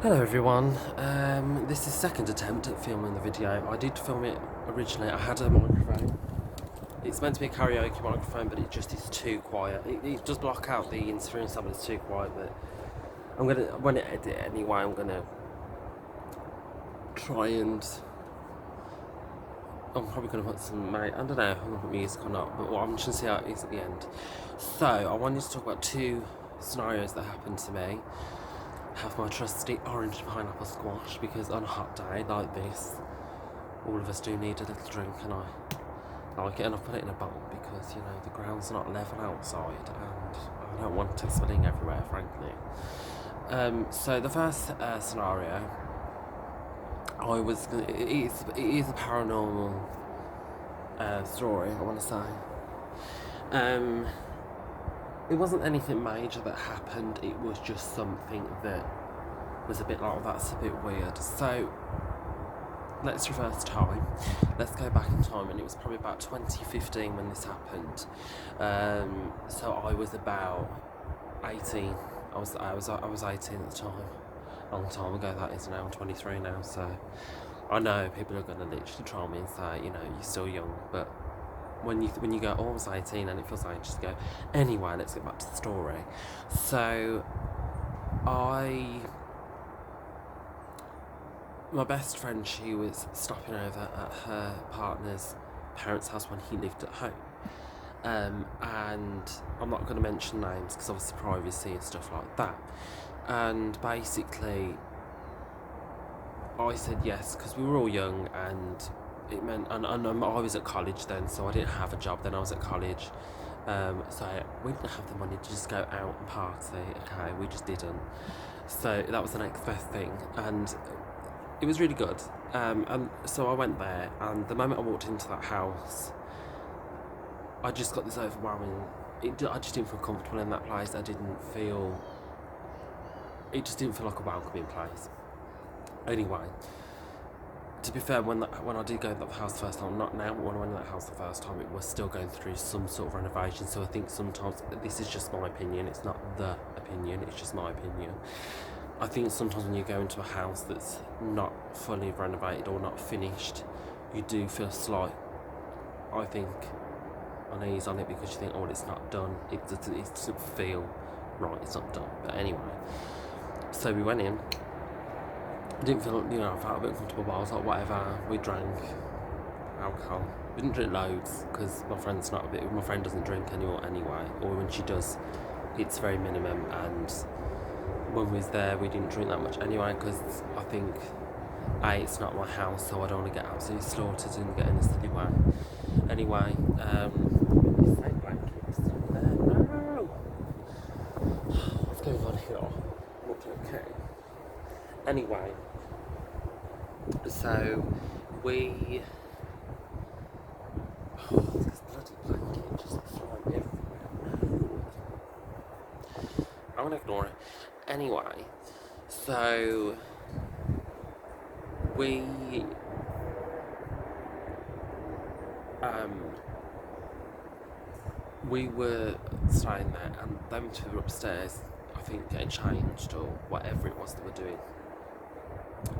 Hello everyone, this is second attempt at filming the video. I did film it originally, I had a microphone. It's meant to be a karaoke microphone, but it just is too quiet. It does block out the interference of it, it's too quiet, but when I edit it anyway, I'm gonna try and... I'm probably gonna put some, I don't know if I'm gonna put music or not, but I'm just gonna see how it is at the end. So, I wanted to talk about two scenarios that happened to me. Have my trusty orange pineapple squash, because on a hot day like this, all of us do need a little drink, and I like it, and I put it in a bowl because, you know, the ground's not level outside and I don't want it spilling everywhere, frankly. So the first scenario, it is a paranormal story, I want to say. It wasn't anything major that happened, it was just something that was a bit like, that's a bit weird. So, let's reverse time. Let's go back in time, and it was probably about 2015 when this happened. So I was about 18. I was 18 at the time. A long time ago that is now. I'm 23 now, so I know people are going to literally try me and say, you know, you're still young, but when you go, oh, I was 18, and it feels like just go. Anyway, let's get back to the story. So my best friend, she was stopping over at her partner's parents' house when he lived at home. And I'm not going to mention names because obviously privacy and stuff like that. And basically, I said yes because we were all young, and it meant, and I was at college then, so I didn't have a job then. I was at college, so we didn't have the money to just go out and party. Okay, we just didn't. So that was the next best thing, and it was really good. And so I went there, and the moment I walked into that house, I just got this overwhelming... I just didn't feel comfortable in that place. It just didn't feel like a welcoming place. Anyway, to be fair, when I did go to that house the first time, not now, but when I went to that house the first time, it was still going through some sort of renovation. So I think sometimes, this is just my opinion, it's not the opinion, it's just my opinion. I think sometimes when you go into a house that's not fully renovated or not finished, you do feel slight, I think, unease on it, because you think, oh, it's not done. It doesn't feel right, it's not done. But anyway, so we went in. I didn't feel, I felt a bit comfortable, but I was like, whatever. We drank alcohol. We didn't drink loads because my friend doesn't drink anymore anyway, or when she does, it's very minimum. And when we was there, we didn't drink that much anyway, because I think, it's not my house, so I don't want to get absolutely slaughtered and get in a silly way. Anyway, this same blanket is still there. No! What's going on here? Okay. Anyway, so we... this bloody blanket just flying everywhere. No. I'm gonna ignore it. Anyway, so we were staying there, and them two were upstairs, I think, getting changed or whatever it was they were doing.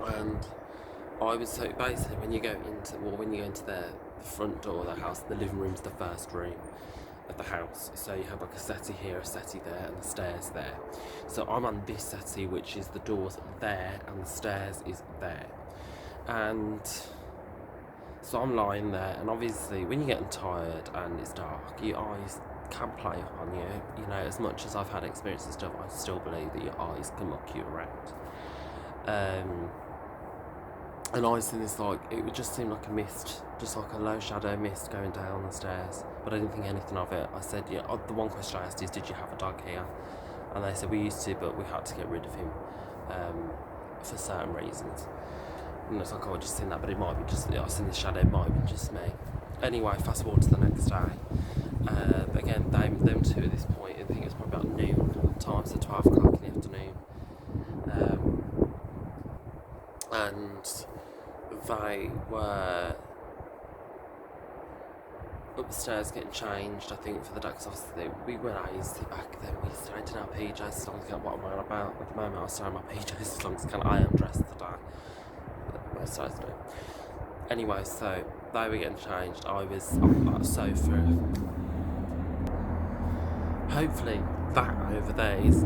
And so basically, when you go into the front door of the house, the living room's the first room of the house. So you have like a settee here, a settee there, and the stairs there. So I'm on this settee, which is the doors there, and the stairs is there. And so I'm lying there, and obviously when you're getting tired and it's dark, your eyes can play on you. You know, as much as I've had experience and stuff, I still believe that your eyes can muck you around. And I was in this, like, it would just seem like a mist, just like a low shadow mist going down the stairs, but I didn't think anything of it. I said, yeah, the one question I asked is, did you have a dog here? And they said, we used to, but we had to get rid of him for certain reasons. And it's like, oh, I just seen that, but it might be just, I seen the shadow, it might be just me. Anyway, fast forward to the next day. Again, them two at this point, I think it was probably about noon time, so 12 o'clock in the afternoon. And they were upstairs getting changed, I think, for the day, because obviously we were lazy back then. We stayed in our PJs as long as what I'm on about. At the moment, I stay in my PJs as long as I am dressed today. But most days do. Anyway, so they were getting changed. I was on that sofa. Hopefully, that over there is.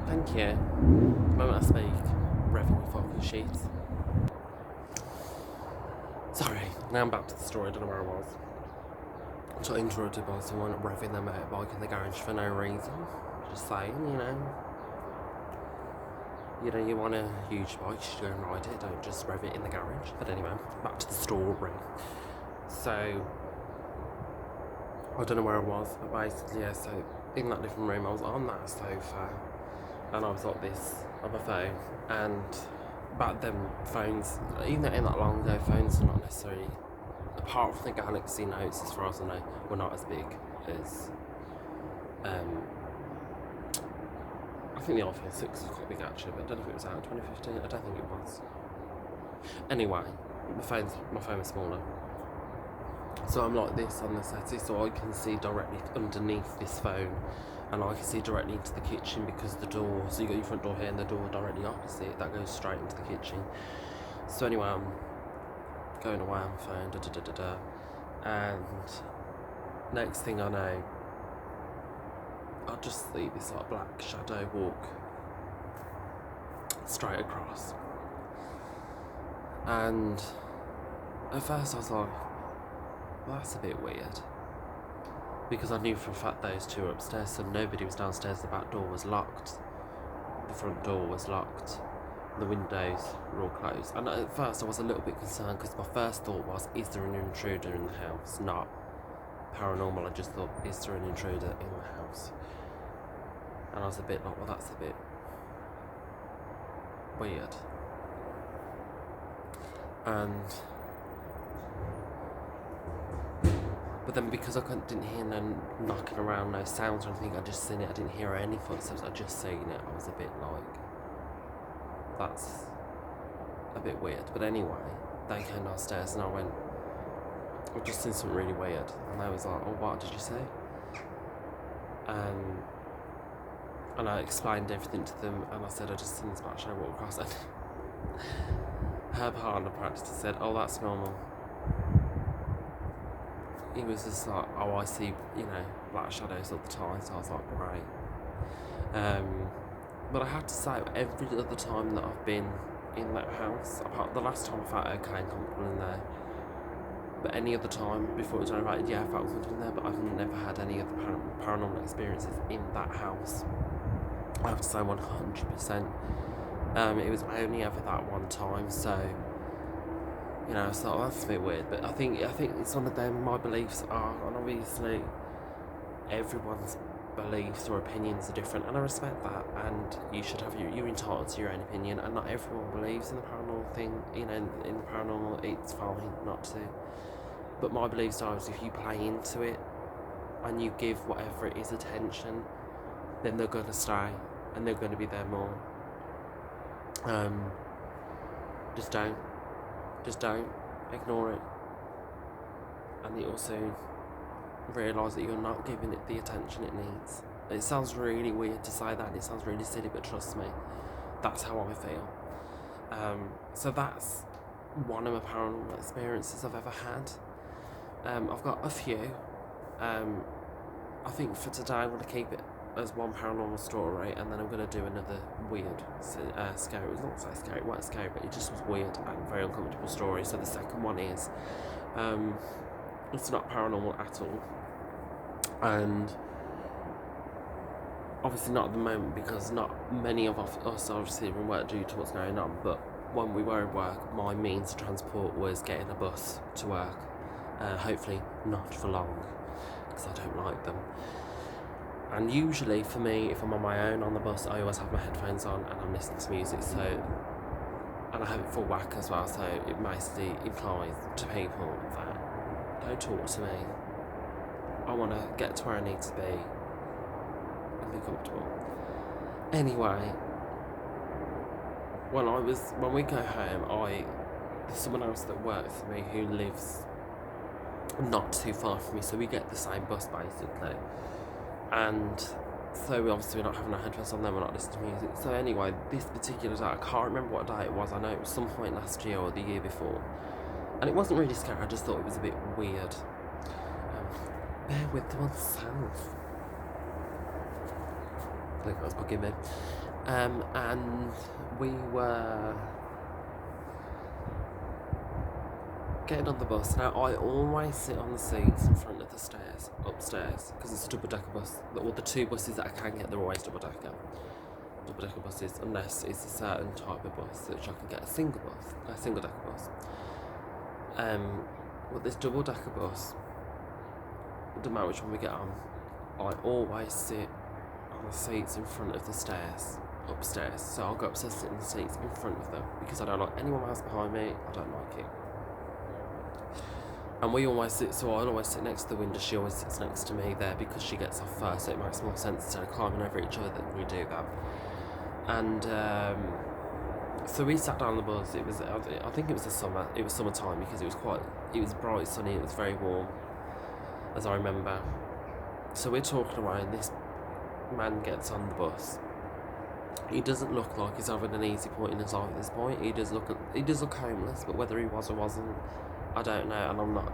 Thank you. The moment I speak, revving the fucking sheets. Sorry, now I'm back to the story. I don't know where I was. I got interrupted by someone revving their motorbike in the garage for no reason. Just saying, you want a huge bike, you should go and ride it, don't just rev it in the garage. But anyway, back to the story. So, I don't know where I was, but basically, yeah, so in that living room, I was on that sofa, and I was like this on my phone, and back then, phones, even though it ain't that long ago, phones are not necessarily, apart from the Galaxy Notes, as far as I know, were not as big as, I think the iPhone 6 was quite big actually, but I don't know if it was out in 2015, I don't think it was. Anyway, my phone was smaller. So I'm like this on the settee, so I can see directly underneath this phone, and I can see directly into the kitchen because the door, so you got your front door here and the door directly opposite, that goes straight into the kitchen. So anyway, I'm going away on my phone, and next thing I know, I just see this like black shadow walk straight across. And at first I was like, well, that's a bit weird. Because I knew for a fact those two were upstairs, so nobody was downstairs. The back door was locked. The front door was locked. The windows were all closed. And at first I was a little bit concerned because my first thought was, is there an intruder in the house? Not paranormal. I just thought, is there an intruder in the house? And I was a bit like, well, that's a bit weird. But then because I didn't hear no knocking around, no sounds or anything, I just seen it, I didn't hear any footsteps, I just seen it, I was a bit like, that's a bit weird. But anyway, they came downstairs and I went, I've just seen something really weird. And they was like, oh, what did you see? And I explained everything to them, and I said, I just seen this black shadow walk across. And her partner practically said, oh, that's normal. He was just like, oh, I see, black shadows all the time. So I was like, great. But I had to say, every other time that I've been in that house, apart the last time I felt okay and comfortable in there, but any other time before it was renovated, yeah, I felt comfortable in there, but I've never had any other paranormal experiences in that house. I have to say 100%. It was only ever that one time, so so that's a bit weird. But I think it's one of them. My beliefs are, and obviously everyone's beliefs or opinions are different, and I respect that. And you should have you're entitled to your own opinion, and not everyone believes in the paranormal thing. In the paranormal, it's fine not to. But my beliefs are, is if you play into it and you give whatever it is attention, then they're going to stay and they're going to be there more. Just don't ignore it. And you also realise that you're not giving it the attention it needs. It sounds really weird to say that, and it sounds really silly, but trust me, that's how I feel. So that's one of my paranormal experiences I've ever had. I've got a few. I think for today I'm going to keep it as one paranormal story, and then I'm going to do another weird, scary, it was not so scary, it wasn't scary, but it just was weird and very uncomfortable story. So the second one is, it's not paranormal at all, and obviously not at the moment because not many of us are obviously in work due to what's going on, but when we were in work, my means of transport was getting a bus to work, hopefully not for long, because I don't like them. And usually for me, if I'm on my own on the bus, I always have my headphones on and I'm listening to music, and I have it full whack as well, so it basically implies to people that don't talk to me. I want to get to where I need to be and be comfortable. Anyway, when we go home, there's someone else that works for me who lives not too far from me, so we get the same bus basically. And so obviously we're not having our headphones on, then we're not listening to music. So anyway, this particular day, I can't remember what day it was. I know it was some point last year or the year before, and it wasn't really scary. I just thought it was a bit weird. Bear with oneself. I think I was bugging me. And we were getting on the bus. Now, I always sit on the seats in front of the stairs, upstairs, because it's a double-decker bus. All the two buses that I can get, they're always double-decker buses, unless it's a certain type of bus, which I can get a single-decker bus. But this double-decker bus, it doesn't matter which one we get on, I always sit on the seats in front of the stairs, upstairs. So I'll go upstairs, sit in the seats in front of them, because I don't like anyone else behind me. I don't like it. And we always sit, so I'll always sit next to the window. She always sits next to me there because she gets off first, so it makes more sense instead of climbing over each other that we do that. And so we sat down on the bus. It was, I think it was summertime, because it was bright, sunny, it was very warm, as I remember. So we're talking away, and this man gets on the bus. He doesn't look like he's having an easy point in his life at this point. He does look homeless, but whether he was or wasn't, I don't know, and I'm not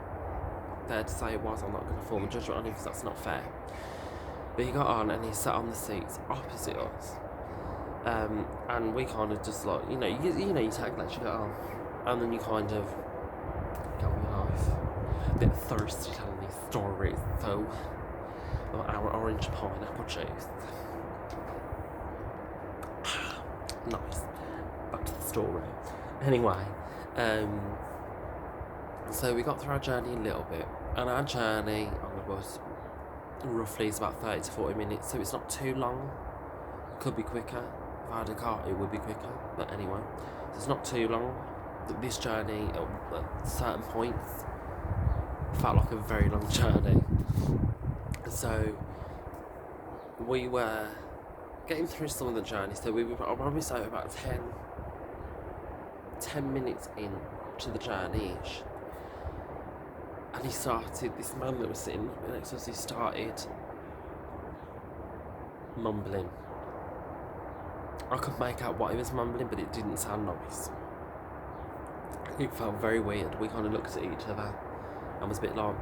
there to say it was. I'm not going to form a judgment on him, because that's not fair. But he got on, and he sat on the seats opposite us. And we kind of just like, you know, you take that, you get on, and then you kind of go on your life. A bit thirsty telling these stories, so our orange pineapple juice. Nice. Back to the story. Anyway, so we got through our journey a little bit, and our journey on the bus roughly is about 30 to 40 minutes, so it's not too long. Could be quicker. If I had a car, it would be quicker, but anyway, so it's not too long. This journey at certain points felt like a very long journey. So we were getting through some of the journey, so we were probably say about 10 minutes in to the journey-ish, and this man that was sitting next to us, he started mumbling. I could make out what he was mumbling, but it didn't sound nice. It felt very weird. We kind of looked at each other and was a bit like,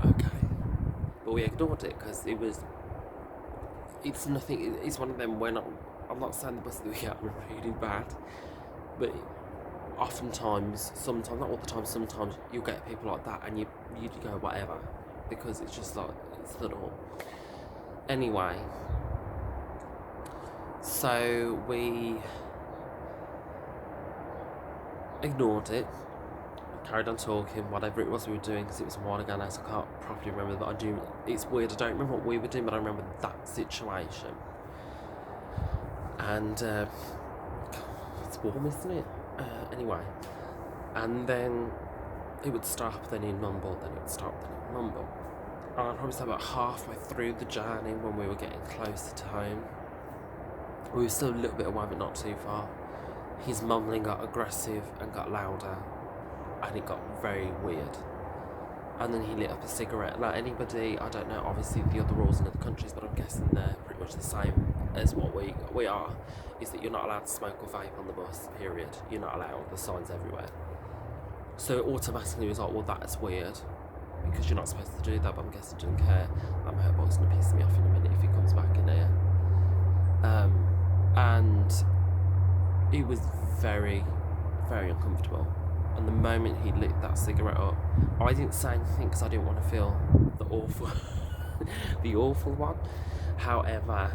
okay. But we ignored it, because it's nothing. It's one of them when I'm not saying the buses that we get are really bad, but oftentimes, sometimes, not all the time, sometimes you'll get people like that, and you go whatever, because it's just like, it's the norm. Anyway, so we ignored it, carried on talking, whatever it was we were doing, because it was a while ago now, so I can't properly remember, but it's weird, I don't remember what we were doing, but I remember that situation. And it's warm, isn't it? Anyway, and then it would stop, then he'd mumble, then it would stop, then it would mumble. And I'd probably say about halfway through the journey, when we were getting closer to home, we were still a little bit away, but not too far, his mumbling got aggressive and got louder, and it got very weird. And then he lit up a cigarette. Like anybody, I don't know, obviously the other rules in other countries, but I'm guessing they're pretty much the same as what we are, is that you're not allowed to smoke or vape on the bus, period. You're not allowed, there's signs everywhere. So automatically it was like, well, that's weird, because you're not supposed to do that, but I'm guessing he didn't care. That my boy's going to piss me off in a minute if he comes back in here. And it was very, very uncomfortable. And the moment he lit that cigarette up, I didn't say anything because I didn't want to feel the awful, the awful one. However,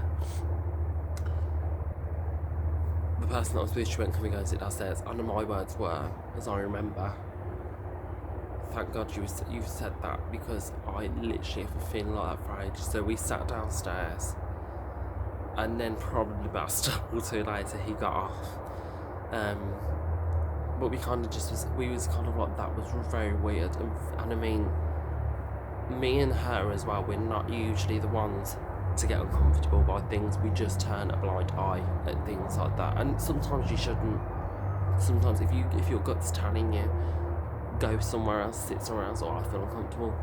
the person that was with, she went, "Can we go and sit downstairs?" And my words were, as I remember, "Thank God you said that, because I literally have a feeling like that for ages." So we sat downstairs, and then probably about a step or two later, he got off. But we kind of was kind of like, that was very weird. And I mean, me and her as well, we're not usually the ones to get uncomfortable by things. We just turn a blind eye at things like that. And sometimes you shouldn't, sometimes if your gut's telling you go somewhere else, sit somewhere else, or I feel uncomfortable,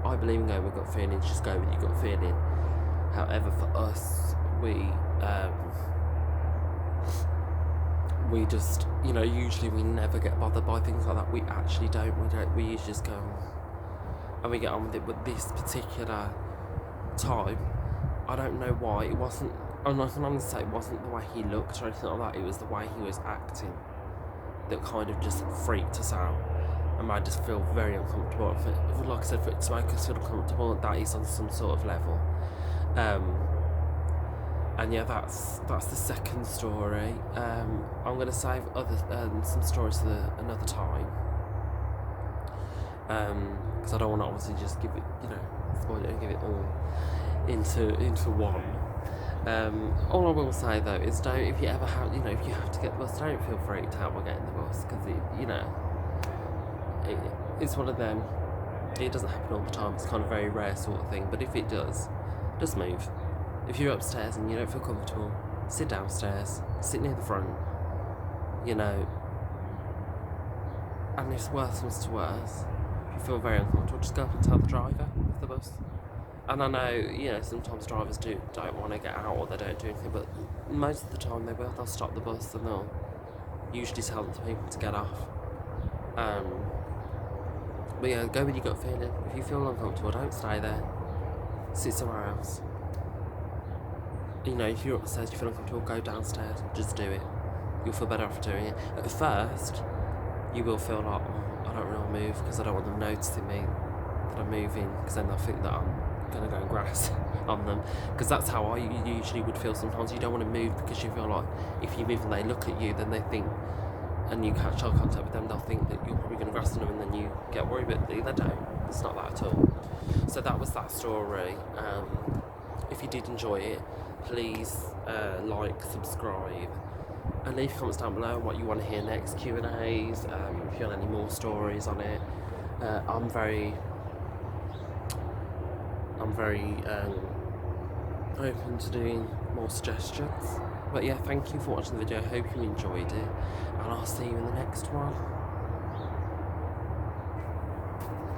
I believe in going with gut feelings. Just go with your gut feeling. However, for us, we just, usually we never get bothered by things like that. We actually don't. We usually just go and we get on with it. But this particular time, I don't know why it wasn't. I'm not going to say it wasn't the way he looked or anything like that. It was the way he was acting that kind of just freaked us out and made us feel very uncomfortable. Like I said, for it to make us feel uncomfortable, that is on some sort of level. And yeah, that's the second story. I'm going to save some stories for another time. Because I don't want to obviously just give it, spoil it and give it all into one. All I will say though is if you ever have, if you have to get the bus, don't feel freaked out by getting the bus, because it's one of them. It doesn't happen all the time. It's kind of very rare sort of thing. But if it does, just move. If you're upstairs and you don't feel comfortable, sit downstairs, sit near the front. And if worse comes to worse, if you feel very uncomfortable, just go up and tell the driver of the bus. And I know, sometimes drivers don't want to get out or they don't do anything, but most of the time they will. They'll stop the bus and they'll usually tell the people to get off. But yeah, go with your gut feeling. If you feel uncomfortable, don't stay there. Sit somewhere else. If you're upstairs, you feel uncomfortable, go downstairs. Just do it. You'll feel better after doing it. At first, you will feel like, I don't really want to move because I don't want them noticing me that I'm moving, because then they'll think that I'm going to go and grass on them. Because that's how I usually would feel sometimes. You don't want to move because you feel like if you move and they look at you, then they think, and you catch eye contact with them, they'll think that you're probably going to grass on them, and then you get worried, but they don't. It's not that at all. So that was that story. If you did enjoy it, please like, subscribe, and leave comments down below on what you want to hear next, Q&As, if you want any more stories on it. I'm very open to doing more suggestions. But yeah, thank you for watching the video. I hope you enjoyed it, and I'll see you in the next one.